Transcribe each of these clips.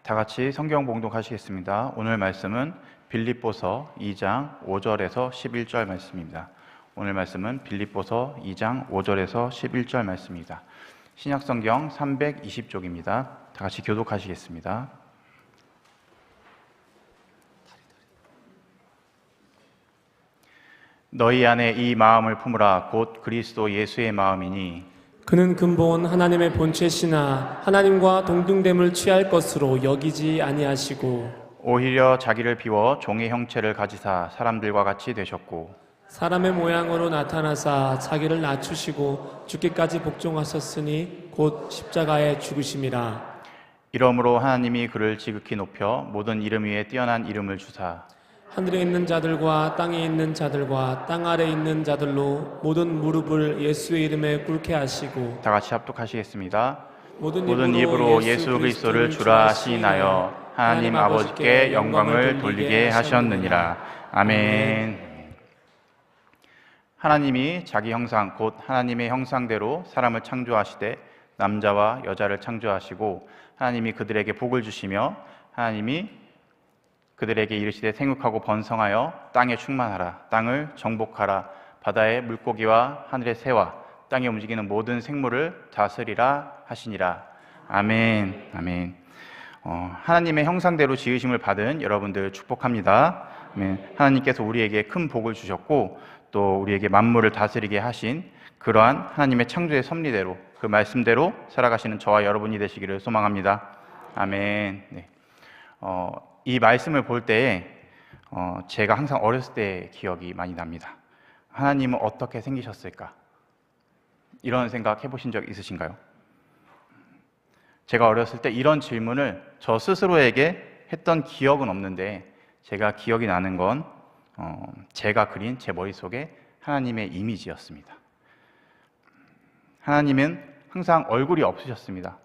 다 같이 성경 봉독하시겠습니다. 오늘 말씀은 빌립보서 2장 5절에서 11절 말씀입니다. 오늘 말씀은 빌립보서 2장 5절에서 11절 말씀입니다. 신약성경 320쪽입니다. 다 같이 교독하시겠습니다. 너희 안에 이 마음을 품으라. 곧 그리스도 예수의 마음이니 그는 근본 하나님의 본체시나 하나님과 동등됨을 취할 것으로 여기지 아니하시고 오히려 자기를 비워 종의 형체를 가지사 사람들과 같이 되셨고 사람의 모양으로 나타나사 자기를 낮추시고 죽기까지 복종하셨으니 곧 십자가에 죽으심이라. 이러므로 하나님이 그를 지극히 높여 모든 이름 위에 뛰어난 이름을 주사 하늘에 있는 자들과 땅에 있는 자들과 땅 아래 있는 자들로 모든 무릎을 예수의 이름에 꿇게 하시고 다 같이 합독하시겠습니다. 모든 입으로 예수 그리스도를 주라 시인하여 하나님 아버지께 영광을 돌리게 하셨느니라. 아멘. 하나님이 자기 형상 곧 하나님의 형상대로 사람을 창조하시되 남자와 여자를 창조하시고 하나님이 그들에게 복을 주시며 하나님이 그들에게 이르시되 생육하고 번성하여 땅에 충만하라. 땅을 정복하라. 바다의 물고기와 하늘의 새와 땅에 움직이는 모든 생물을 다스리라 하시니라. 아멘. 아멘. 하나님의 형상대로 지으심을 받은 여러분들 축복합니다. 아멘. 하나님께서 우리에게 큰 복을 주셨고 또 우리에게 만물을 다스리게 하신 그러한 하나님의 창조의 섭리대로 그 말씀대로 살아가시는 저와 여러분이 되시기를 소망합니다. 아멘. 네. 이 말씀을 볼 때에 제가 항상 어렸을 때 기억이 많이 납니다. 하나님은 어떻게 생기셨을까? 이런 생각 해보신 적 있으신가요? 제가 어렸을 때 이런 질문을 저 스스로에게 했던 기억은 없는데 제가 기억이 나는 건 제가 그린 제 머릿속에 하나님의 이미지였습니다. 하나님은 항상 얼굴이 없으셨습니다.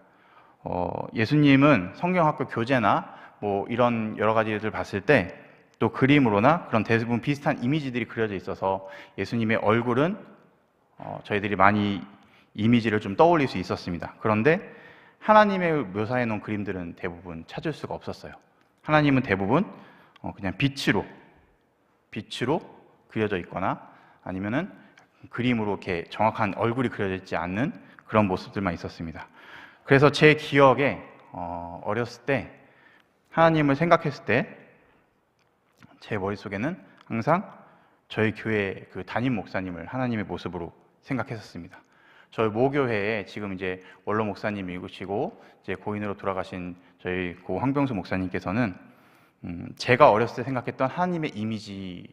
예수님은 성경학교 교재나 뭐 이런 여러 가지를 봤을 때 또 그림으로나 그런 대부분 비슷한 이미지들이 그려져 있어서 예수님의 얼굴은 저희들이 많이 이미지를 좀 떠올릴 수 있었습니다. 그런데 하나님의 묘사해 놓은 그림들은 대부분 찾을 수가 없었어요. 하나님은 대부분 그냥 빛으로 그려져 있거나 아니면은 그림으로 이렇게 정확한 얼굴이 그려져 있지 않는 그런 모습들만 있었습니다. 그래서 제 기억에 어렸을 때 하나님을 생각했을 때 제 머릿속에는 항상 저희 교회 그 담임 목사님을 하나님의 모습으로 생각했었습니다. 저희 모교회에 지금 이제 원로 목사님이시고 이제 고인으로 돌아가신 저희 고 황병수 목사님께서는 제가 어렸을 때 생각했던 하나님의 이미지,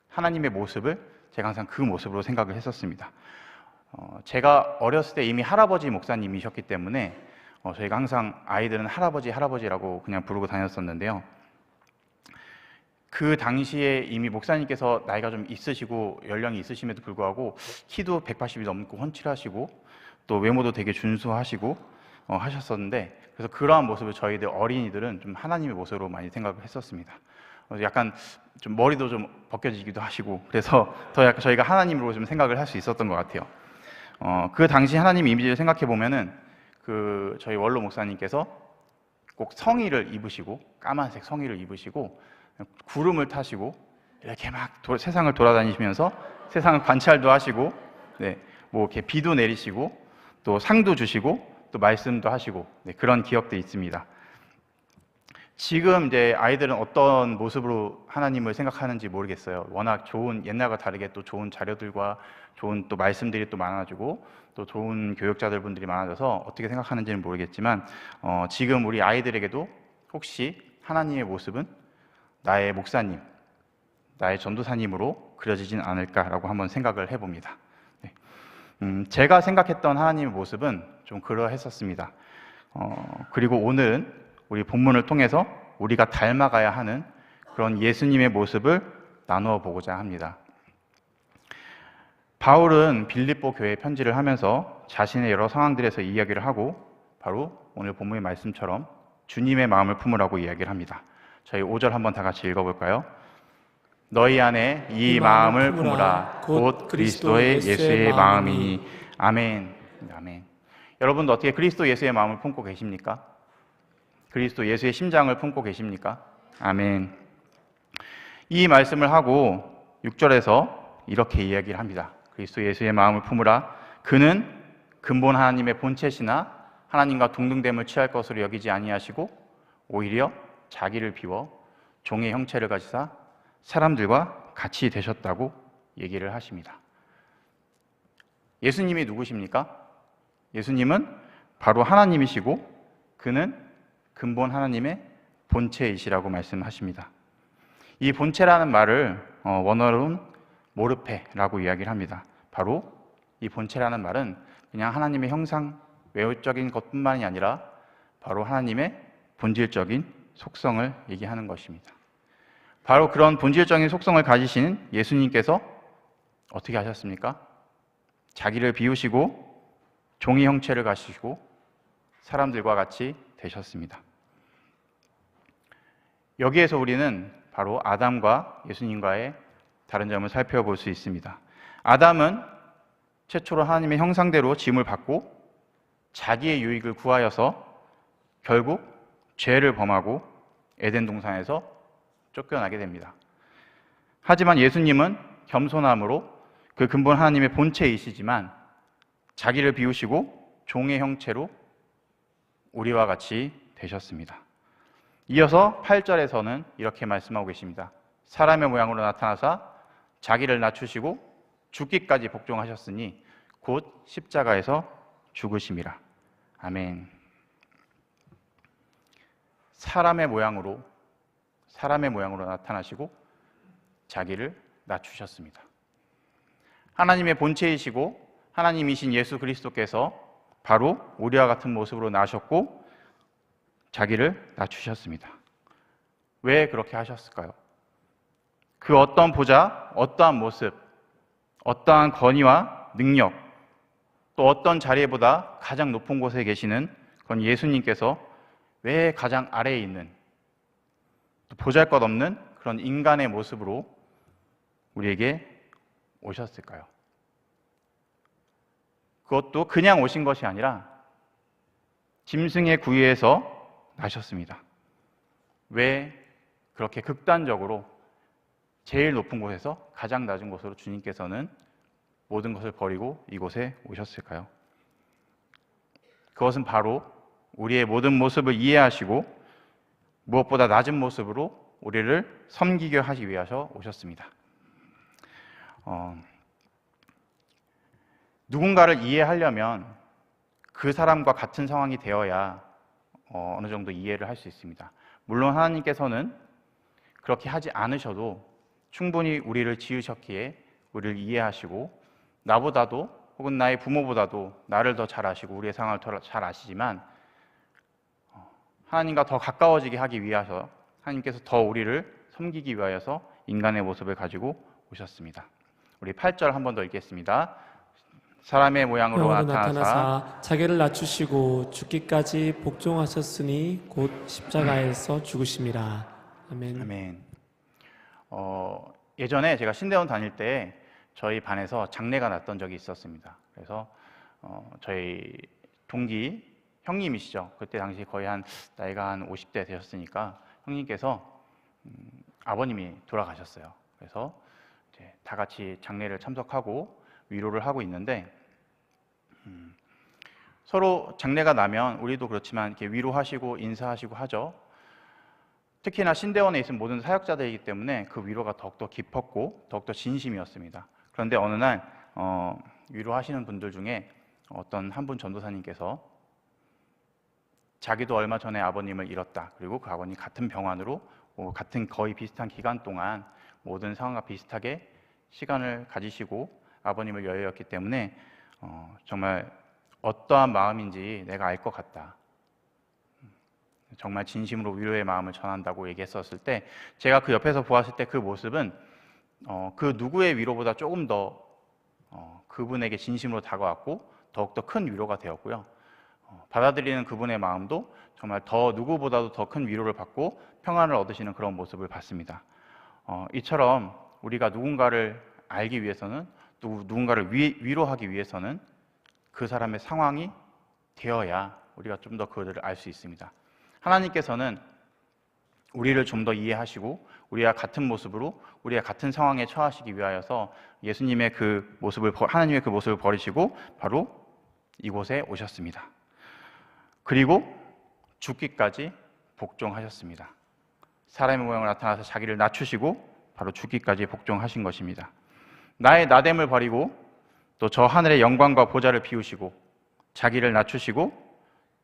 하나님의 모습을 제가 항상 그 모습으로 생각을 했었습니다. 제가 어렸을 때 이미 할아버지 목사님이셨기 때문에 저희가 항상 아이들은 할아버지라고 그냥 부르고 다녔었는데요. 그 당시에 이미 목사님께서 나이가 좀 있으시고 연령이 있으심에도 불구하고 키도 180이 넘고 훤칠하시고 또 외모도 되게 준수하시고 하셨었는데 그래서 그러한 모습을 저희들 어린이들은 좀 하나님의 모습으로 많이 생각을 했었습니다. 약간 좀 머리도 좀 벗겨지기도 하시고 그래서 더 약간 저희가 하나님으로 좀 생각을 할 수 있었던 것 같아요. 그 당시 하나님 이미지를 생각해 보면은 그 저희 원로 목사님께서 꼭 성의를 입으시고 까만색 성의를 입으시고 구름을 타시고 이렇게 막 세상을 돌아다니시면서 세상을 관찰도 하시고 네, 뭐 이렇게 비도 내리시고 또 상도 주시고 또 말씀도 하시고 네, 그런 기억도 있습니다. 지금 이제 아이들은 어떤 모습으로 하나님을 생각하는지 모르겠어요. 워낙 좋은 옛날과 다르게 또 좋은 자료들과 좋은 또 말씀들이 또 많아지고 또 좋은 교육자들 분들이 많아져서 어떻게 생각하는지는 모르겠지만 지금 우리 아이들에게도 혹시 하나님의 모습은 나의 목사님, 나의 전도사님으로 그려지진 않을까라고 한번 생각을 해봅니다. 네. 제가 생각했던 하나님의 모습은 좀 그러했었습니다. 그리고 오늘은 우리 본문을 통해서 우리가 닮아가야 하는 그런 예수님의 모습을 나누어 보고자 합니다. 바울은 빌립보 교회에 편지를 하면서 자신의 여러 상황들에서 이야기를 하고 바로 오늘 본문의 말씀처럼 주님의 마음을 품으라고 이야기를 합니다. 저희 5절 한번 다 같이 읽어볼까요? 너희 안에 이 마음을 품으라. 곧 그리스도의 예수의 마음이니. 아멘. 아멘. 여러분도 어떻게 그리스도 예수의 마음을 품고 계십니까? 그리스도 예수의 심장을 품고 계십니까? 아멘. 이 말씀을 하고 6절에서 이렇게 이야기를 합니다. 그리스도 예수의 마음을 품으라. 그는 근본 하나님의 본체시나 하나님과 동등됨을 취할 것으로 여기지 아니하시고 오히려 자기를 비워 종의 형체를 가지사 사람들과 같이 되셨다고 얘기를 하십니다. 예수님이 누구십니까? 예수님은 바로 하나님이시고 그는 근본 하나님의 본체이시라고 말씀하십니다. 이 본체라는 말을 원어로는 모르페라고 이야기를 합니다. 바로 이 본체라는 말은 그냥 하나님의 형상, 외적인 것뿐만이 아니라 바로 하나님의 본질적인 속성을 얘기하는 것입니다. 바로 그런 본질적인 속성을 가지신 예수님께서 어떻게 하셨습니까? 자기를 비우시고 종의 형체를 가지시고 사람들과 같이 되셨습니다. 여기에서 우리는 바로 아담과 예수님과의 다른 점을 살펴볼 수 있습니다. 아담은 최초로 하나님의 형상대로 지음을 받고 자기의 유익을 구하여서 결국 죄를 범하고 에덴 동산에서 쫓겨나게 됩니다. 하지만 예수님은 겸손함으로 그 근본 하나님의 본체이시지만 자기를 비우시고 종의 형체로 우리와 같이 되셨습니다. 이어서 8절에서는 이렇게 말씀하고 계십니다. 사람의 모양으로 나타나사 자기를 낮추시고 죽기까지 복종하셨으니 곧 십자가에서 죽으심이라. 아멘. 사람의 모양으로 나타나시고 자기를 낮추셨습니다. 하나님의 본체이시고 하나님이신 예수 그리스도께서 바로 우리와 같은 모습으로 나셨고 자기를 낮추셨습니다. 왜 그렇게 하셨을까요? 그 어떤 보좌, 어떠한 모습, 어떠한 권위와 능력, 또 어떤 자리보다 가장 높은 곳에 계시는 그건 예수님께서 왜 가장 아래에 있는 또 보잘것없는 그런 인간의 모습으로 우리에게 오셨을까요? 그것도 그냥 오신 것이 아니라 짐승의 구유에서 나셨습니다. 왜 그렇게 극단적으로 제일 높은 곳에서 가장 낮은 곳으로 주님께서는 모든 것을 버리고 이곳에 오셨을까요? 그것은 바로 우리의 모든 모습을 이해하시고 무엇보다 낮은 모습으로 우리를 섬기게 하기 위해서 오셨습니다. 누군가를 이해하려면 그 사람과 같은 상황이 되어야 어느 정도 이해를 할 수 있습니다. 물론 하나님께서는 그렇게 하지 않으셔도 충분히 우리를 지으셨기에 우리를 이해하시고 나보다도 혹은 나의 부모보다도 나를 더 잘 아시고 우리의 상황을 더 잘 아시지만 하나님과 더 가까워지게 하기 위해서 하나님께서 더 우리를 섬기기 위하여서 인간의 모습을 가지고 오셨습니다. 우리 8절 한 번 더 읽겠습니다. 사람의 모양으로 나타나사 자기를 낮추시고 죽기까지 복종하셨으니 곧 십자가에서 죽으심이라. 아멘. 아멘. 예전에 제가 신대원 다닐 때 저희 반에서 장례가 났던 적이 있었습니다. 그래서 저희 동기 형님이시죠. 그때 당시 거의 나이가 한 50대 되셨으니까 형님께서 아버님이 돌아가셨어요. 그래서 이제 다 같이 장례를 참석하고 위로를 하고 있는데 서로 장례가 나면 우리도 그렇지만 이렇게 위로하시고 인사하시고 하죠. 특히나 신대원에 있는 모든 사역자들이기 때문에 그 위로가 더욱더 깊었고 더욱더 진심이었습니다. 그런데 어느 날 위로하시는 분들 중에 어떤 한 분 전도사님께서 자기도 얼마 전에 아버님을 잃었다. 그리고 그 아버님 같은 병환으로 같은 거의 비슷한 기간 동안 모든 상황과 비슷하게 시간을 가지시고 아버님을 여의었기 때문에 정말 어떠한 마음인지 내가 알 것 같다. 정말 진심으로 위로의 마음을 전한다고 얘기했었을 때 제가 그 옆에서 보았을 때 그 모습은 그 누구의 위로보다 조금 더 그분에게 진심으로 다가왔고 더욱더 큰 위로가 되었고요. 받아들이는 그분의 마음도 정말 더 누구보다도 더 큰 위로를 받고 평안을 얻으시는 그런 모습을 봤습니다. 이처럼 우리가 누군가를 알기 위해서는 또 누군가를 위로하기 위해서는 그 사람의 상황이 되어야 우리가 좀 더 그들을 알 수 있습니다. 하나님께서는 우리를 좀 더 이해하시고 우리와 같은 모습으로 우리가 같은 상황에 처하시기 위하여서 예수님의 그 모습을 하나님의 그 모습을 버리시고 바로 이곳에 오셨습니다. 그리고 죽기까지 복종하셨습니다. 사람의 모양으로 나타나서 자기를 낮추시고 바로 죽기까지 복종하신 것입니다. 나의 나됨을 버리고 또 저 하늘의 영광과 보좌를 비우시고 자기를 낮추시고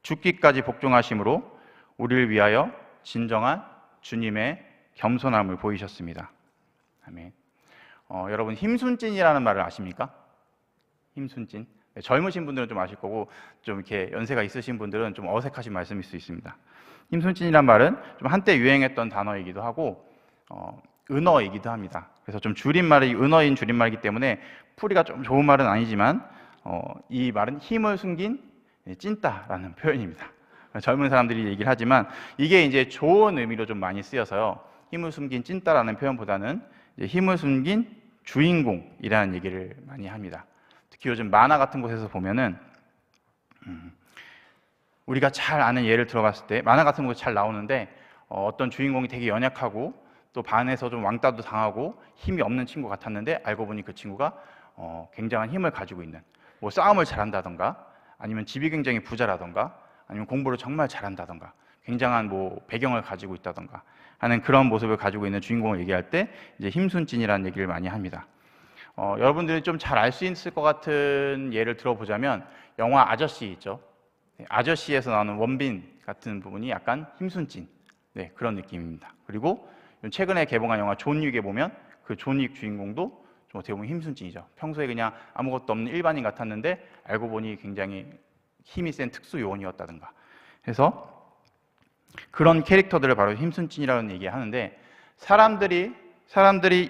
죽기까지 복종하심으로 우리를 위하여 진정한 주님의 겸손함을 보이셨습니다. 아멘. 여러분 힘순찐이라는 말을 아십니까? 힘순찐. 네, 젊으신 분들은 좀 아실 거고 좀 이렇게 연세가 있으신 분들은 좀 어색하신 말씀일 수 있습니다. 힘순찐이란 말은 좀 한때 유행했던 단어이기도 하고 은어이기도 합니다. 그래서 좀 줄임말이 은어인 줄임말이기 때문에 풀이가 좀 좋은 말은 아니지만 이 말은 힘을 숨긴 찐따라는 표현입니다. 젊은 사람들이 얘기를 하지만 이게 이제 좋은 의미로 좀 많이 쓰여서요. 힘을 숨긴 찐따라는 표현보다는 이제 힘을 숨긴 주인공이라는 얘기를 많이 합니다. 특히 요즘 만화 같은 곳에서 보면은 우리가 잘 아는 예를 들어봤을 때 만화 같은 곳에 잘 나오는데 어떤 주인공이 되게 연약하고 또 반에서 좀 왕따도 당하고 힘이 없는 친구 같았는데 알고 보니 그 친구가 굉장한 힘을 가지고 있는 뭐 싸움을 잘한다던가 아니면 집이 굉장히 부자라던가 아니면 공부를 정말 잘한다던가 굉장한 뭐 배경을 가지고 있다던가 하는 그런 모습을 가지고 있는 주인공을 얘기할 때 이제 힘순찐이라는 얘기를 많이 합니다. 여러분들이 좀 잘 알 수 있을 것 같은 예를 들어보자면 영화 아저씨 있죠. 아저씨에서 나오는 원빈 같은 부분이 약간 힘순찐 그런 느낌입니다. 그리고 최근에 개봉한 영화 존 윅에 보면 그 존 윅 주인공도 좀 어떻게 보면 힘순찐이죠. 평소에 그냥 아무것도 없는 일반인 같았는데 알고 보니 굉장히 힘이 센 특수 요원이었다든가 해서 그런 캐릭터들을 바로 힘순찐이라는 얘기를 하는데 사람들이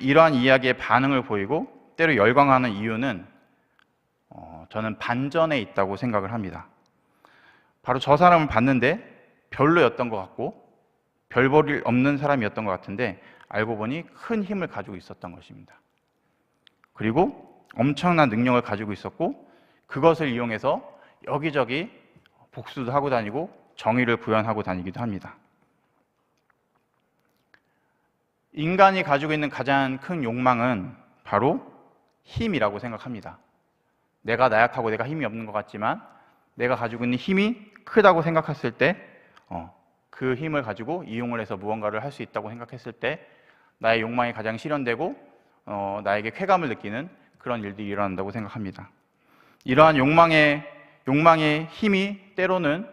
이러한 이야기에 반응을 보이고 때로 열광하는 이유는 저는 반전에 있다고 생각을 합니다. 바로 저 사람을 봤는데 별로였던 것 같고 별 볼 일 없는 사람이었던 것 같은데 알고 보니 큰 힘을 가지고 있었던 것입니다. 그리고 엄청난 능력을 가지고 있었고 그것을 이용해서 여기저기 복수도 하고 다니고 정의를 구현하고 다니기도 합니다. 인간이 가지고 있는 가장 큰 욕망은 바로 힘이라고 생각합니다. 내가 나약하고 내가 힘이 없는 것 같지만 내가 가지고 있는 힘이 크다고 생각했을 때 그 힘을 가지고 이용을 해서 무언가를 할 수 있다고 생각했을 때 나의 욕망이 가장 실현되고 나에게 쾌감을 느끼는 그런 일들이 일어난다고 생각합니다. 이러한 욕망의 힘이 때로는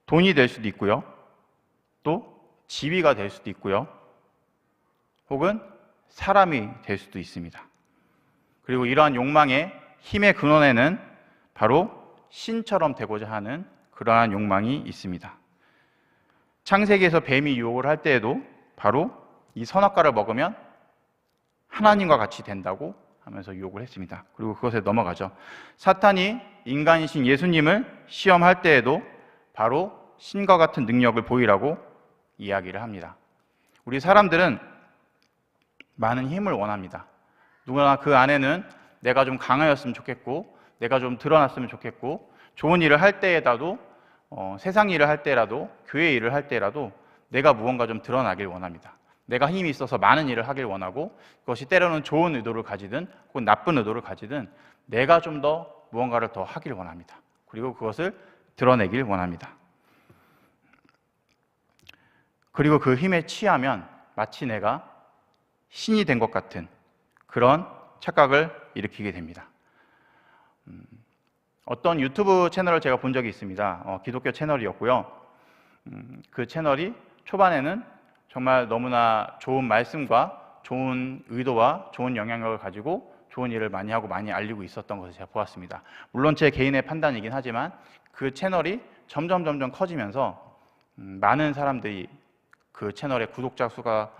돈이 될 수도 있고요. 또 지위가 될 수도 있고요. 혹은 사람이 될 수도 있습니다. 그리고 이러한 욕망의 힘의 근원에는 바로 신처럼 되고자 하는 그러한 욕망이 있습니다. 창세기에서 뱀이 유혹을 할 때에도 바로 이 선악과를 먹으면 하나님과 같이 된다고 하면서 유혹을 했습니다. 그리고 그것에 넘어가죠. 사탄이 인간이신 예수님을 시험할 때에도 바로 신과 같은 능력을 보이라고 이야기를 합니다. 우리 사람들은 많은 힘을 원합니다. 누구나 그 안에는 내가 좀 강하였으면 좋겠고 내가 좀 드러났으면 좋겠고 좋은 일을 할 때에라도 세상 일을 할 때라도 교회 일을 할 때라도 내가 무언가 좀 드러나길 원합니다. 내가 힘이 있어서 많은 일을 하길 원하고 그것이 때로는 좋은 의도를 가지든 혹은 나쁜 의도를 가지든 내가 좀 더 무언가를 더 하길 원합니다. 그리고 그것을 드러내길 원합니다. 그리고 그 힘에 취하면 마치 내가 신이 된 것 같은 그런 착각을 일으키게 됩니다. 어떤 유튜브 채널을 제가 본 적이 있습니다. 기독교 채널이었고요. 그 채널이 초반에는 정말 너무나 좋은 말씀과 좋은 의도와 좋은 영향력을 가지고 좋은 일을 많이 하고 많이 알리고 있었던 것을 제가 보았습니다. 물론 제 개인의 판단이긴 하지만 그 채널이 점점 커지면서 많은 사람들이 그 채널의 구독자 수가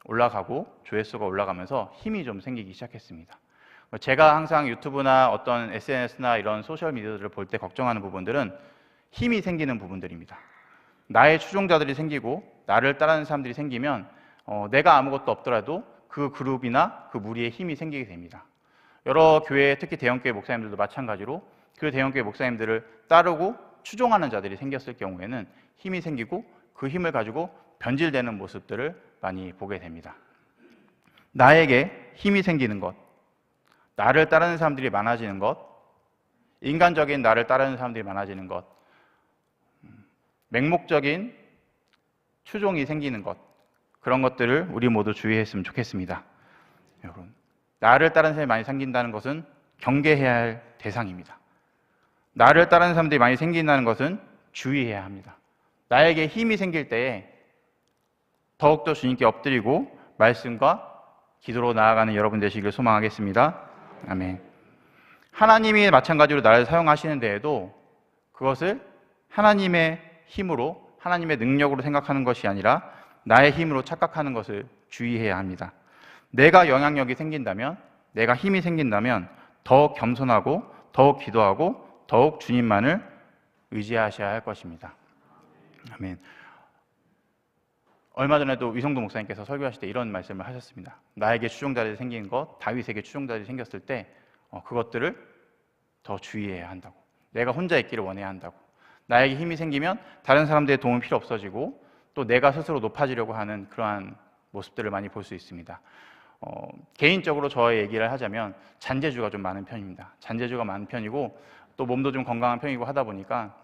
올라가고 조회수가 올라가면서 힘이 좀 생기기 시작했습니다. 제가 항상 유튜브나 어떤 SNS나 이런 소셜미디어들을 볼 때 걱정하는 부분들은 힘이 생기는 부분들입니다. 나의 추종자들이 생기고 나를 따르는 사람들이 생기면 내가 아무것도 없더라도 그 그룹이나 그 무리에 힘이 생기게 됩니다. 여러 교회, 특히 대형교회 목사님들도 마찬가지로 그 대형교회 목사님들을 따르고 추종하는 자들이 생겼을 경우에는 힘이 생기고 그 힘을 가지고 변질되는 모습들을 많이 보게 됩니다. 나에게 힘이 생기는 것, 나를 따르는 사람들이 많아지는 것, 인간적인 나를 따르는 사람들이 많아지는 것, 맹목적인 추종이 생기는 것, 그런 것들을 우리 모두 주의했으면 좋겠습니다. 여러분, 나를 따르는 사람이 많이 생긴다는 것은 경계해야 할 대상입니다. 나를 따르는 사람들이 많이 생긴다는 것은 주의해야 합니다. 나에게 힘이 생길 때에 더욱더 주님께 엎드리고 말씀과 기도로 나아가는 여러분 되시기를 소망하겠습니다. 아멘. 하나님이 마찬가지로 나를 사용하시는 데에도 그것을 하나님의 힘으로, 하나님의 능력으로 생각하는 것이 아니라 나의 힘으로 착각하는 것을 주의해야 합니다. 내가 영향력이 생긴다면, 내가 힘이 생긴다면 더욱 겸손하고 더욱 기도하고 더욱 주님만을 의지하셔야 할 것입니다. 아멘. 얼마 전에도 위성도 목사님께서 설교하실 때 이런 말씀을 하셨습니다. 나에게 추종자들이 생긴 것, 다윗에게 추종자들이 생겼을 때 그것들을 더 주의해야 한다고. 내가 혼자 있기를 원해야 한다고. 나에게 힘이 생기면 다른 사람들의 도움이 필요 없어지고 또 내가 스스로 높아지려고 하는 그러한 모습들을 많이 볼 수 있습니다. 개인적으로 저의 얘기를 하자면 잔재주가 좀 많은 편입니다. 잔재주가 많은 편이고 또 몸도 좀 건강한 편이고 하다 보니까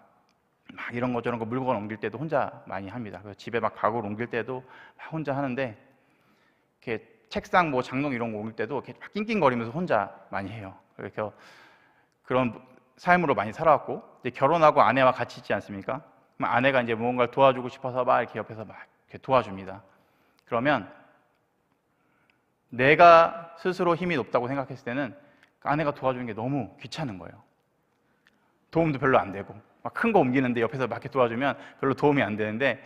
막 이런 거 저런 거 물건 옮길 때도 혼자 많이 합니다. 그래서 집에 막 가구를 옮길 때도 막 혼자 하는데 이렇게 책상 뭐 장롱 이런 거 옮길 때도 이렇게 막 낑낑거리면서 혼자 많이 해요. 이렇게 그런 삶으로 많이 살아왔고 이제 결혼하고 아내와 같이 있지 않습니까? 그럼 아내가 이제 무언가를 도와주고 싶어서 막 이렇게 옆에서 막 이렇게 도와줍니다. 그러면 내가 스스로 힘이 높다고 생각했을 때는 아내가 도와주는 게 너무 귀찮은 거예요. 도움도 별로 안 되고 막 큰 거 옮기는데 옆에서 막 이렇게 도와주면 별로 도움이 안 되는데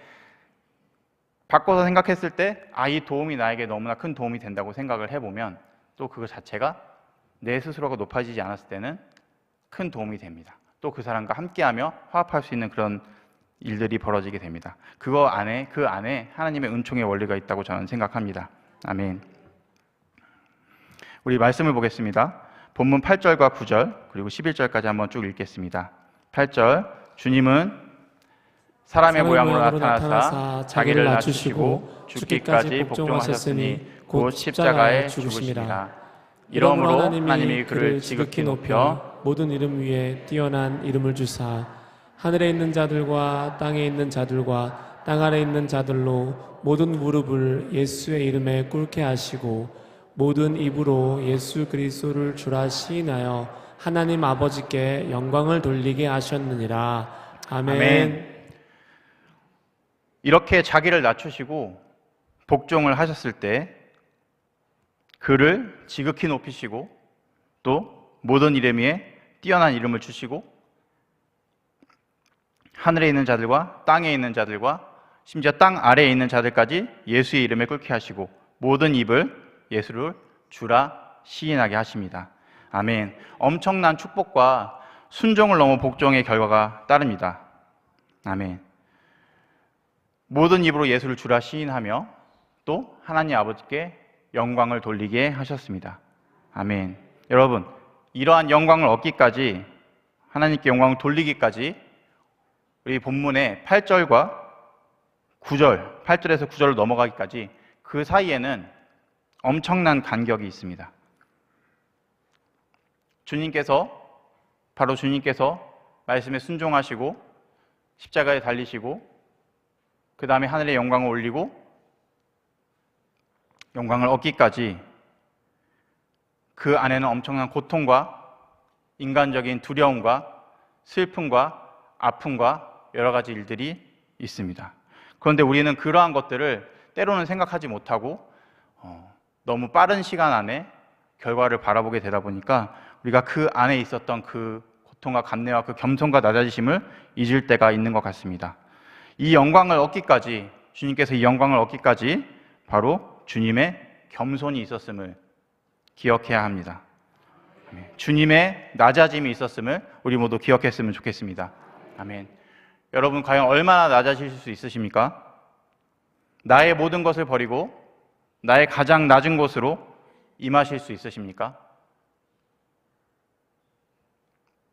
바꿔서 생각했을 때 이 도움이 나에게 너무나 큰 도움이 된다고 생각을 해보면 또 그거 자체가 내 스스로가 높아지지 않았을 때는 큰 도움이 됩니다. 또 그 사람과 함께하며 화합할 수 있는 그런 일들이 벌어지게 됩니다. 그 안에 하나님의 은총의 원리가 있다고 저는 생각합니다. 아멘. 우리 말씀을 보겠습니다. 본문 8절과 9절 그리고 11절까지 한번 쭉 읽겠습니다. 8절, 주님은 사람의 모양으로 나타나사 자기를 낮추시고 죽기까지 복종하셨으니 곧 십자가에 죽으심이라. 이러므로 하나님이 그를 지극히 높여 모든 이름 위에 뛰어난 이름을 주사 하늘에 있는 자들과 땅에 있는 자들과 땅 아래 있는 자들로 모든 무릎을 예수의 이름에 꿇게 하시고 모든 입으로 예수 그리스도를 주라 시인하여 하나님 아버지께 영광을 돌리게 하셨느니라. 아멘. 아멘. 이렇게 자기를 낮추시고 복종을 하셨을 때 그를 지극히 높이시고 또 모든 이름 위에 뛰어난 이름을 주시고 하늘에 있는 자들과 땅에 있는 자들과 심지어 땅 아래에 있는 자들까지 예수의 이름에 꿇게 하시고 모든 입을 예수를 주라 시인하게 하십니다. 아멘. 엄청난 축복과 순종을 넘어 복종의 결과가 따릅니다. 아멘. 모든 입으로 예수를 주라 시인하며 또 하나님 아버지께 영광을 돌리게 하셨습니다. 아멘. 여러분, 이러한 영광을 얻기까지, 하나님께 영광을 돌리기까지 우리 본문의 8절과 9절, 8절에서 9절로 넘어가기까지 그 사이에는 엄청난 간격이 있습니다. 바로 주님께서 말씀에 순종하시고 십자가에 달리시고 그 다음에 하늘의 영광을 올리고 영광을 얻기까지 그 안에는 엄청난 고통과 인간적인 두려움과 슬픔과 아픔과 여러 가지 일들이 있습니다. 그런데 우리는 그러한 것들을 때로는 생각하지 못하고 너무 빠른 시간 안에 결과를 바라보게 되다 보니까 우리가 그 안에 있었던 그 고통과 감내와 그 겸손과 낮아지심을 잊을 때가 있는 것 같습니다. 이 영광을 얻기까지, 주님께서 이 영광을 얻기까지 바로 주님의 겸손이 있었음을 기억해야 합니다. 주님의 낮아짐이 있었음을 우리 모두 기억했으면 좋겠습니다. 아멘. 여러분, 과연 얼마나 낮아지실 수 있으십니까? 나의 모든 것을 버리고 나의 가장 낮은 곳으로 임하실 수 있으십니까?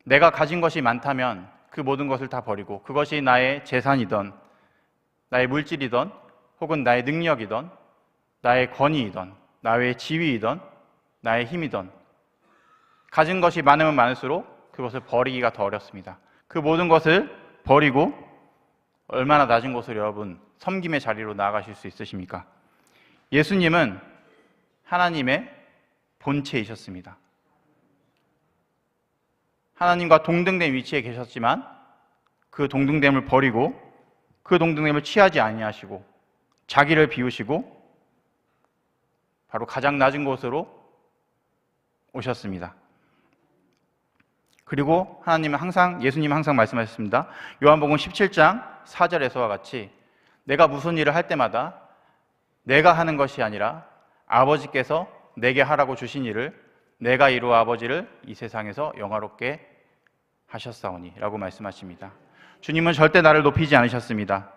내가 가진 것이 많다면 그 모든 것을 다 버리고 그것이 나의 재산이든 나의 물질이든 혹은 나의 능력이든 나의 권위이든 나의 지위이든 나의 힘이든 가진 것이 많으면 많을수록 그것을 버리기가 더 어렵습니다. 그 모든 것을 버리고 얼마나 낮은 곳으로 여러분 섬김의 자리로 나아가실 수 있으십니까? 예수님은 하나님의 본체이셨습니다. 하나님과 동등된 위치에 계셨지만 그 동등됨을 버리고 그 동등됨을 취하지 아니하시고 자기를 비우시고 바로 가장 낮은 곳으로 오셨습니다. 그리고 예수님은 항상 말씀하셨습니다. 요한복음 17장 4절에서와 같이 내가 무슨 일을 할 때마다 내가 하는 것이 아니라 아버지께서 내게 하라고 주신 일을 내가 이루어 아버지를 이 세상에서 영화롭게 하셨사오니 라고 말씀하십니다. 주님은 절대 나를 높이지 않으셨습니다.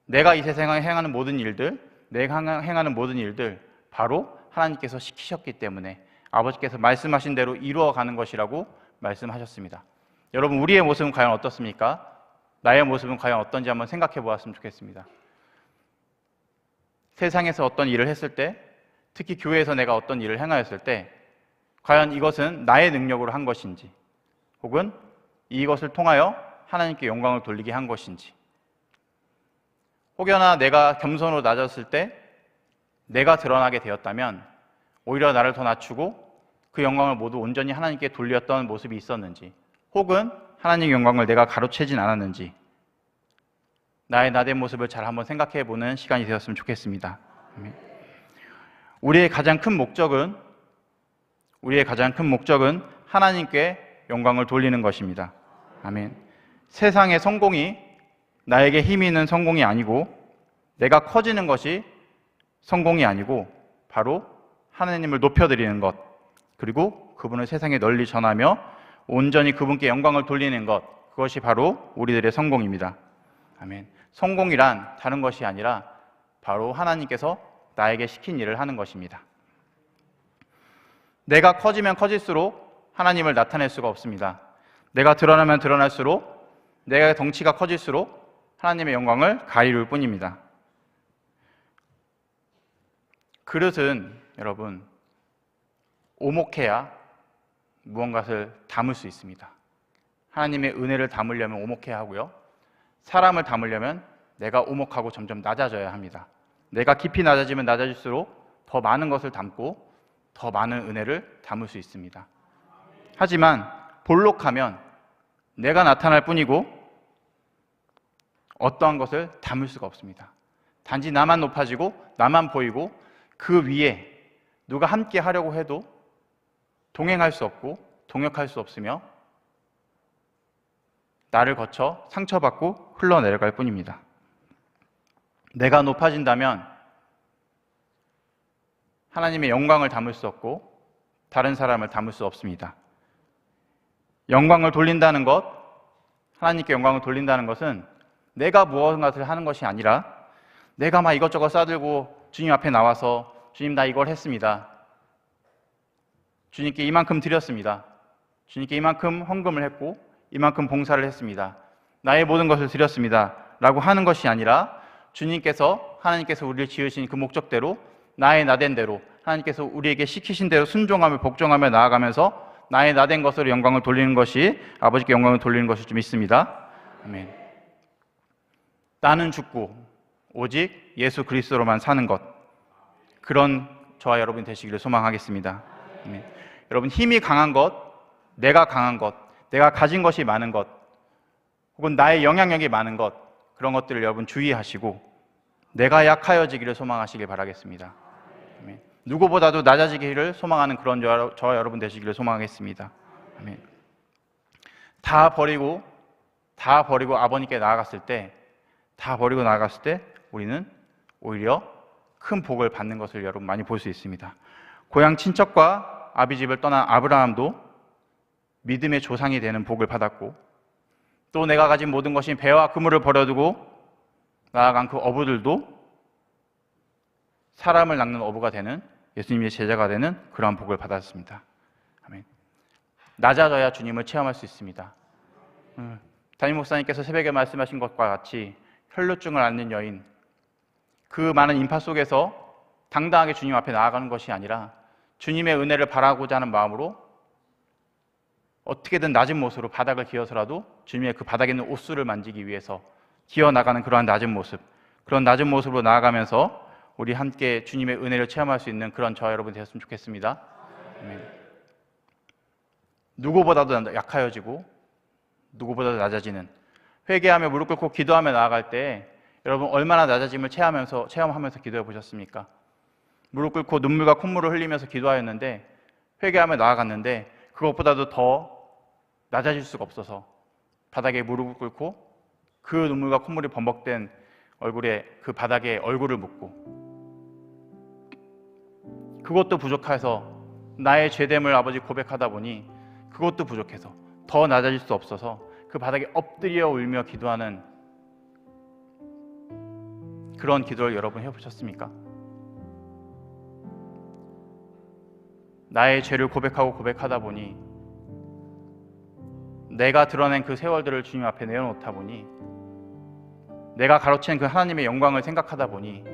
내가 이 세상에 행하는 모든 일들, 내가 행하는 모든 일들 바로 하나님께서 시키셨기 때문에 아버지께서 말씀하신 대로 이루어가는 것이라고 말씀하셨습니다. 여러분, 우리의 모습은 과연 어떻습니까? 나의 모습은 과연 어떤지 한번 생각해 보았으면 좋겠습니다. 세상에서 어떤 일을 했을 때, 특히 교회에서 내가 어떤 일을 행하였을 때 과연 이것은 나의 능력으로 한 것인지 혹은 이것을 통하여 하나님께 영광을 돌리게 한 것인지, 혹여나 내가 겸손으로 낮았을 때 내가 드러나게 되었다면 오히려 나를 더 낮추고 그 영광을 모두 온전히 하나님께 돌렸던 모습이 있었는지, 혹은 하나님의 영광을 내가 가로채진 않았는지 나의 나된 모습을 잘 한번 생각해 보는 시간이 되었으면 좋겠습니다. 우리의 가장 큰 목적은 하나님께 영광을 돌리는 것입니다. 아멘. 세상의 성공이 나에게 힘이 있는 성공이 아니고 내가 커지는 것이 성공이 아니고 바로 하나님을 높여드리는 것, 그리고 그분을 세상에 널리 전하며 온전히 그분께 영광을 돌리는 것, 그것이 바로 우리들의 성공입니다. 아멘. 성공이란 다른 것이 아니라 바로 하나님께서 나에게 시킨 일을 하는 것입니다. 내가 커지면 커질수록 하나님을 나타낼 수가 없습니다. 내가 드러나면 드러날수록, 내가 덩치가 커질수록 하나님의 영광을 가리울 뿐입니다. 그릇은 여러분 오목해야 무언가를 담을 수 있습니다. 하나님의 은혜를 담으려면 오목해야 하고요, 사람을 담으려면 내가 오목하고 점점 낮아져야 합니다. 내가 깊이 낮아지면 낮아질수록 더 많은 것을 담고 더 많은 은혜를 담을 수 있습니다. 하지만 볼록하면 내가 나타날 뿐이고 어떠한 것을 담을 수가 없습니다. 단지 나만 높아지고 나만 보이고 그 위에 누가 함께 하려고 해도 동행할 수 없고 동역할 수 없으며 나를 거쳐 상처받고 흘러내려갈 뿐입니다. 내가 높아진다면 하나님의 영광을 담을 수 없고 다른 사람을 담을 수 없습니다. 영광을 돌린다는 것, 하나님께 영광을 돌린다는 것은 내가 무언가를 하는 것이 아니라 내가 막 이것저것 싸들고 주님 앞에 나와서 주님 나 이걸 했습니다, 주님께 이만큼 드렸습니다, 주님께 이만큼 헌금을 했고 이만큼 봉사를 했습니다, 나의 모든 것을 드렸습니다 라고 하는 것이 아니라 하나님께서 우리를 지으신 그 목적대로 나의 나된 대로 하나님께서 우리에게 시키신 대로 순종하며 복종하며 나아가면서 나의 나된 것으로 영광을 돌리는 것이 아버지께 영광을 돌리는 것일 줄 믿습니다. 아멘. 나는 죽고 오직 예수 그리스도로만 사는 것, 그런 저와 여러분 되시기를 소망하겠습니다. 아멘. 여러분, 힘이 강한 것, 내가 강한 것, 내가 가진 것이 많은 것, 혹은 나의 영향력이 많은 것, 그런 것들을 여러분 주의하시고 내가 약하여지기를 소망하시길 바라겠습니다. 아멘. 누구보다도 낮아지기를 소망하는 그런 저와 여러분 되시기를 소망하겠습니다. 아멘. 다 버리고 아버님께 나아갔을 때, 우리는 오히려 큰 복을 받는 것을 여러분 많이 볼 수 있습니다. 고향 친척과 아비집을 떠난 아브라함도 믿음의 조상이 되는 복을 받았고, 또 내가 가진 모든 것인 배와 그물을 버려두고 나아간 그 어부들도 사람을 낚는 어부가 되는, 예수님의 제자가 되는 그러한 복을 받았습니다. 아멘. 낮아져야 주님을 체험할 수 있습니다. 담임 목사님께서 새벽에 말씀하신 것과 같이 혈루증을 앓는 여인, 그 많은 인파 속에서 당당하게 주님 앞에 나아가는 것이 아니라 주님의 은혜를 바라고자 하는 마음으로 어떻게든 낮은 모습으로 바닥을 기어서라도 주님의 그 바닥에 있는 옷수를 만지기 위해서 기어나가는 그러한 낮은 모습, 그런 낮은 모습으로 나아가면서 우리 함께 주님의 은혜를 체험할 수 있는 그런 저와 여러분 되었으면 좋겠습니다. 아멘. 누구보다도 약하여지고 누구보다도 낮아지는, 회개하며 무릎 꿇고 기도하며 나아갈 때 여러분 얼마나 낮아짐을 체험하면서 기도해 보셨습니까? 무릎 꿇고 눈물과 콧물을 흘리면서 기도하였는데, 회개하며 나아갔는데 그것보다도 더 낮아질 수가 없어서 바닥에 무릎을 꿇고 그 눈물과 콧물이 범벅된 얼굴에 그 바닥에 얼굴을 묻고, 그것도 부족해서 나의 죄됨을 아버지 고백하다 보니 그것도 부족해서 더 낮아질 수 없어서 그 바닥에 엎드려 울며 기도하는 그런 기도를 여러분 해보셨습니까? 나의 죄를 고백하다 보니, 내가 드러낸 그 세월들을 주님 앞에 내어놓다 보니, 내가 가로챈 그 하나님의 영광을 생각하다 보니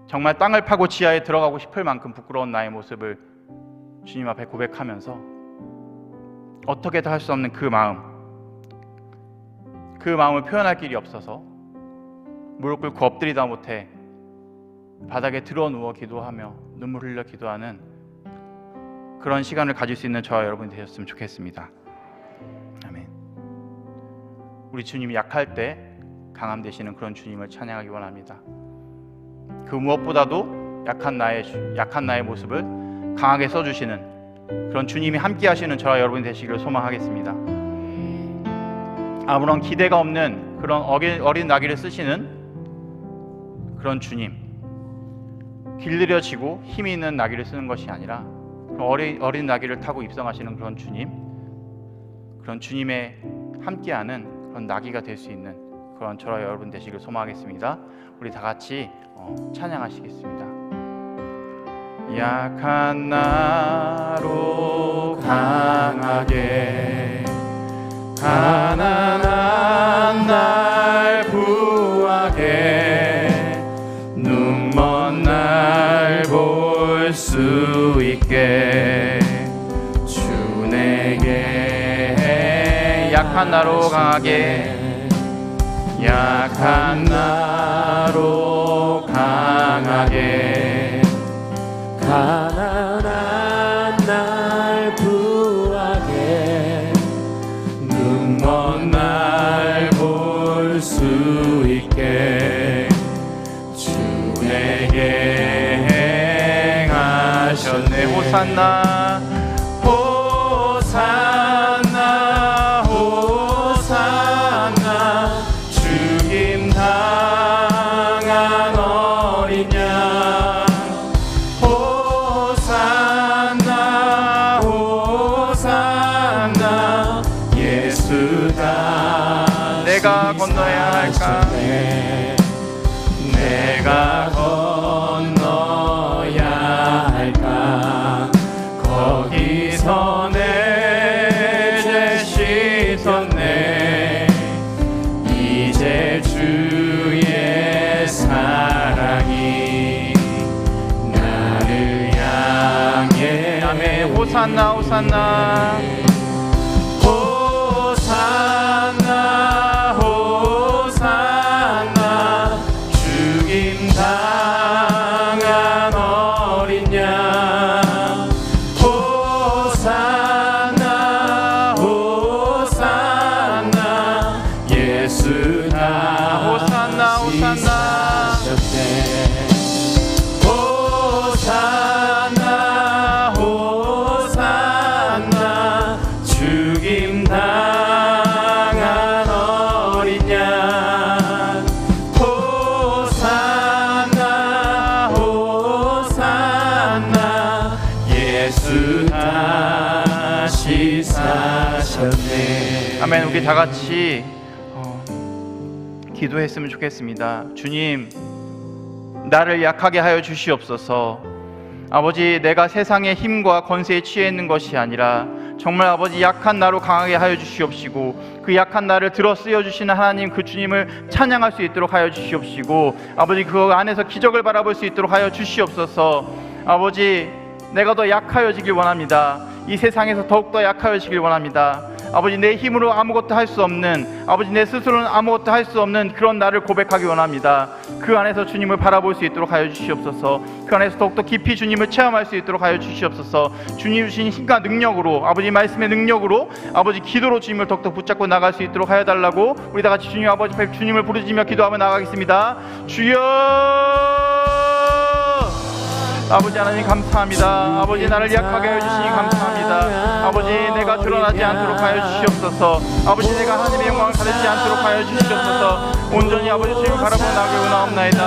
정말 땅을 파고 지하에 들어가고 싶을 만큼 부끄러운 나의 모습을 주님 앞에 고백하면서 어떻게도 할 수 없는 그 마음을 표현할 길이 없어서 무릎 꿇고 엎드리다 못해 바닥에 드러 누워 기도하며 눈물 흘려 기도하는 그런 시간을 가질 수 있는 저와 여러분이 되셨으면 좋겠습니다. 아멘. 우리 주님이 약할 때 강함 되시는 그런 주님을 찬양하기 원합니다. 그 무엇보다도 약한 나의 모습을 강하게 써주시는 그런 주님이 함께 하시는 저와 여러분이 되시기를 소망하겠습니다. 아무런 기대가 없는 그런 어린 나귀를 쓰시는 그런 주님, 길들여지고 힘이 있는 나귀를 쓰는 것이 아니라 어린 나귀를 타고 입성하시는 그런 주님의 함께하는 그런 나귀가 될 수 있는 그런 저와 여러분 되시기를 소망하겠습니다. 우리 다 같이 찬양하시겠습니다. 약한 나로 강하게, 가난한 날 부하게, 눈먼 날 볼 수 있게 주 내게, 약한 나로 강하게, 약한 나로 강하게, 가난한 날 부하게, 눈먼 날 볼 수 있게 주 내게 행하셨네. 호산나 호산나 호산나, 죽임 당한 어린 양, 호산나 호산나, 예수다. 내가 건너야 할까, 내가 건너야 할까, 거기서 내 죄 씻었네, 이제 주의 사랑이 나를 향해. 아멘. 호산나 호산나 호산나 호산나, 죽임 당한 어린 양, 호산나 호산나, 예수다. 호산나 호산나 호산나 호산나, 죽임 당한 어린 양, 호산나 호산나, 예수 다시 사셨네. 아멘. 우리 다 같이 기도했으면 좋겠습니다. 주님, 나를 약하게 하여 주시옵소서. 아버지, 내가 세상의 힘과 권세에 취해 있는 것이 아니라 정말 아버지 약한 나로 강하게 하여 주시옵시고 그 약한 나를 들어 쓰여 주시는 하나님 그 주님을 찬양할 수 있도록 하여 주시옵시고 아버지 그 안에서 기적을 바라볼 수 있도록 하여 주시옵소서. 아버지 내가 더 약하여지길 원합니다. 이 세상에서 더욱더 약하여지길 원합니다. 아버지 내 힘으로 아무것도 할 수 없는, 아버지 내 스스로는 아무것도 할 수 없는 그런 나를 고백하기 원합니다. 그 안에서 주님을 바라볼 수 있도록 하여 주시옵소서. 그 안에서 더욱더 깊이 주님을 체험할 수 있도록 하여 주시옵소서. 주님 주신 힘과 능력으로, 아버지 말씀의 능력으로, 아버지 기도로 주님을 더욱더 붙잡고 나갈 수 있도록 하여 달라고 우리 다 같이 주님 아버지 앞에 주님을 부르짖으며 기도하며 나가겠습니다. 주여 아버지 하나님 감사합니다. 아버지 나를 약하게 하여 주시니 감사합니다. 아버지 내가 드러나지 않도록 하여 주시옵소서. 아버지 내가 하나님의 영광을 가리지 않도록 하여 주시옵소서. 온전히 아버지 주님을 바라보며 나가게 원하옵나이다.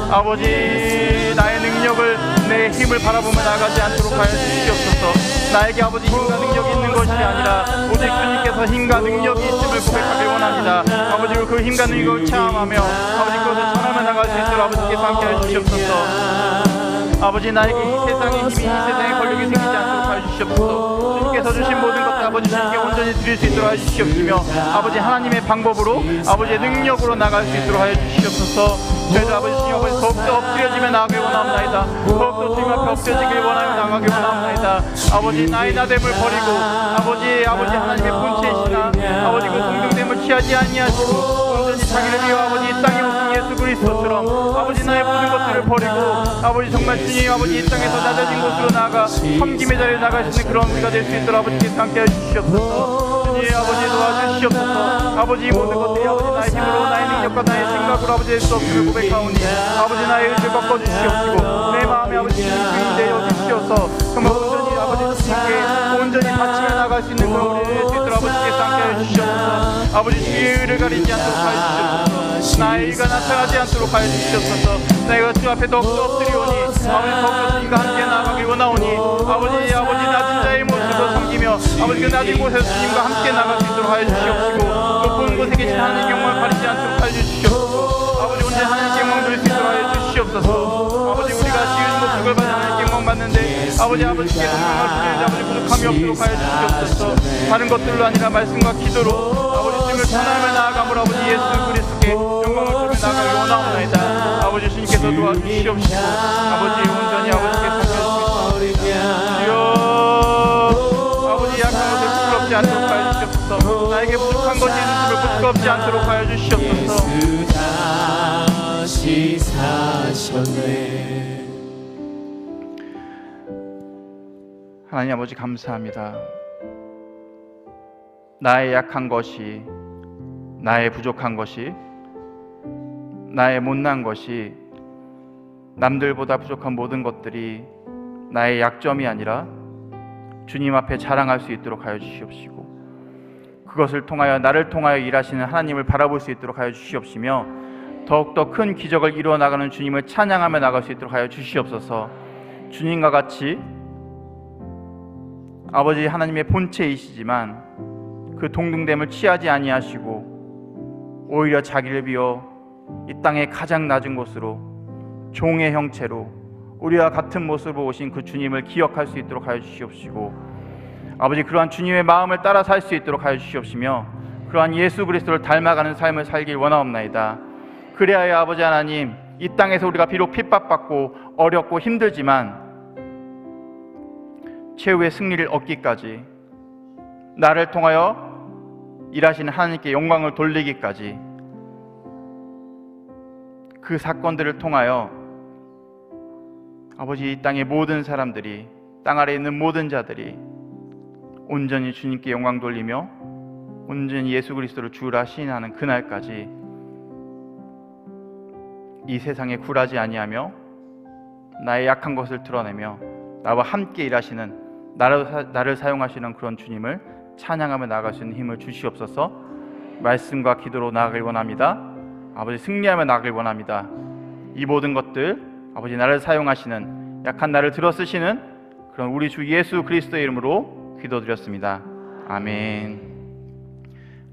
아버지 나의 능력을, 내 힘을 바라보며 나가지 않도록 하여 주시옵소서. 나에게 아버지 힘과 능력이 있는 것이 아니라 오직 주님께서 힘과 능력이 있음을 고백하길 원합니다. 아버지 그 힘과 능력을 체험하며 아버지 그것을 전하며 나갈 수 있도록 아버지께서 함께 하여 주시옵소서. 아버지 나에게 이 세상의 힘이, 이 세상의 권력이 생기지 않도록 하여 주시옵소서. 주님께서 주신 모든 것들 아버지 주님께 온전히 드릴 수 있도록 하여 주시옵시며 아버지 하나님의 방법으로, 아버지의 능력으로 나갈 수 있도록 하여 주시옵소서. 저희들 아버지 주님 아버지 더욱더 엎드려지며 나가길 원합니다. 더욱더 주님 앞에 엎드려지길 원하며 나가길 원합니다. 아버지 나의 나됨을 버리고 아버지 하나님의 본체이시나 아버지 그 동등됨을 취하지 아니하시고 온전히 자기를 위해 아버지 이 땅에 오신 예수 그리스도처럼 아버지 나의 모든 것들을 버리고 아버지 정말 주님 아버지 이 땅에서 낮아진 곳으로 나아가 섬김의 자리에 나갈 수 있는 그런 우리가 될 수 있도록 아버지께서 함께해 주시옵소서. 주님 아버지 도와주시옵소서. 아버지 이 모든 것들이 아버지 나의 힘으로, 나의 능력과 나의 생각으로 아버지 될 수 없음을 고백하오니 아버지 나의 의지를 꺾어주시옵시고 내 마음에 아버지 주님 주인 되어 주시옵소서. 정말 온전히 아버지 주님께 온전히 바치며 나갈 수 있는 그런 우리 될 수 있도록 아버지께서 함께해 주시옵소서. 아버지 주의 의를 가리지 않도록 하여 주시옵소서. 나의 의가 나타나지 않도록 하여 주시옵소서. 내가 주 앞에 더욱더 엎드리오니 아버지 더욱더 주님과 함께 나가길 원하오니 아버지 낮은 자의 모습으로 섬기며 아버지 그 낮은 곳에서 주님과 함께 나갈 수 있도록 하여 주시옵시고 높은 곳에 계신 하나님의 영광을 가리지 않도록 하여 주시옵소서. 아버지 언제 하나님께 영광 돌릴 수 있도록 하여 주시옵소서. 아버지 우리가 지은 모습을 받아 하나님께 영광 받는데 아버지께서 영광을 드리는데 아버지 부족함이 없도록 하여 주시옵소서. 다른 것들로 아니라 말씀과 기도로 아버지 주님을 전하며 나아감으로 아버지 예수 그리스도께 영광을 돌려 나아가길 원하옵나이다. 아버지 주님께서 도와주시옵시고 아버지 온전히 아버지께서 주여 아버지 약한 것을 부끄럽지 않도록 하여 주시옵소서. 나에게 부족한 것이 있음을 부끄럽지 않도록 하여 주시옵소서. 다시 사셨네. 하나님 아버지 감사합니다. 나의 약한 것이, 나의 부족한 것이, 나의 못난 것이, 남들보다 부족한 모든 것들이 나의 약점이 아니라 주님 앞에 자랑할 수 있도록 하여 주시옵시고 그것을 통하여 나를 통하여 일하시는 하나님을 바라볼 수 있도록 하여 주시옵시며 더욱더 큰 기적을 이루어 나가는 주님을 찬양하며 나갈 수 있도록 하여 주시옵소서. 주님과 같이 아버지 하나님의 본체이시지만 그 동등됨을 취하지 아니하시고 오히려 자기를 비워 이 땅의 가장 낮은 곳으로 종의 형체로 우리와 같은 모습으로 오신 그 주님을 기억할 수 있도록 하여 주시옵시고 아버지 그러한 주님의 마음을 따라 살 수 있도록 하여 주시옵시며 그러한 예수 그리스도를 닮아가는 삶을 살길 원하옵나이다. 그래야 아버지 하나님 이 땅에서 우리가 비록 핍박받고 어렵고 힘들지만 최후의 승리를 얻기까지 나를 통하여 일하시는 하나님께 영광을 돌리기까지 그 사건들을 통하여 아버지 이 땅의 모든 사람들이 땅 아래에 있는 모든 자들이 온전히 주님께 영광 돌리며 온전히 예수 그리스도를 주라 시인하는 그날까지 이 세상에 굴하지 아니하며 나의 약한 것을 드러내며 나와 함께 일하시는 나를 사용하시는 그런 주님을 찬양하며 나아갈 수 있는 힘을 주시옵소서. 말씀과 기도로 나아가길 원합니다. 아버지 승리하며 나아가길 원합니다. 이 모든 것들 아버지 나를 사용하시는 약한 나를 들어 쓰시는 그런 우리 주 예수 그리스도의 이름으로 기도드렸습니다. 아멘.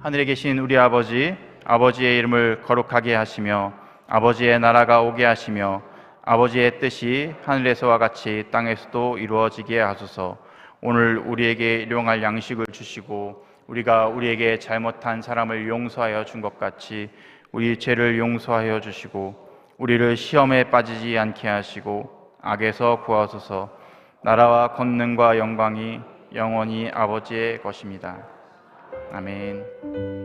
하늘에 계신 우리 아버지, 아버지의 이름을 거룩하게 하시며 아버지의 나라가 오게 하시며 아버지의 뜻이 하늘에서와 같이 땅에서도 이루어지게 하소서. 오늘 우리에게 일용할 양식을 주시고 우리가 우리에게 잘못한 사람을 용서하여 준 것 같이 우리 죄를 용서하여 주시고 우리를 시험에 빠지지 않게 하시고 악에서 구하소서. 나라와 권능과 영광이 영원히 아버지의 것입니다. 아멘.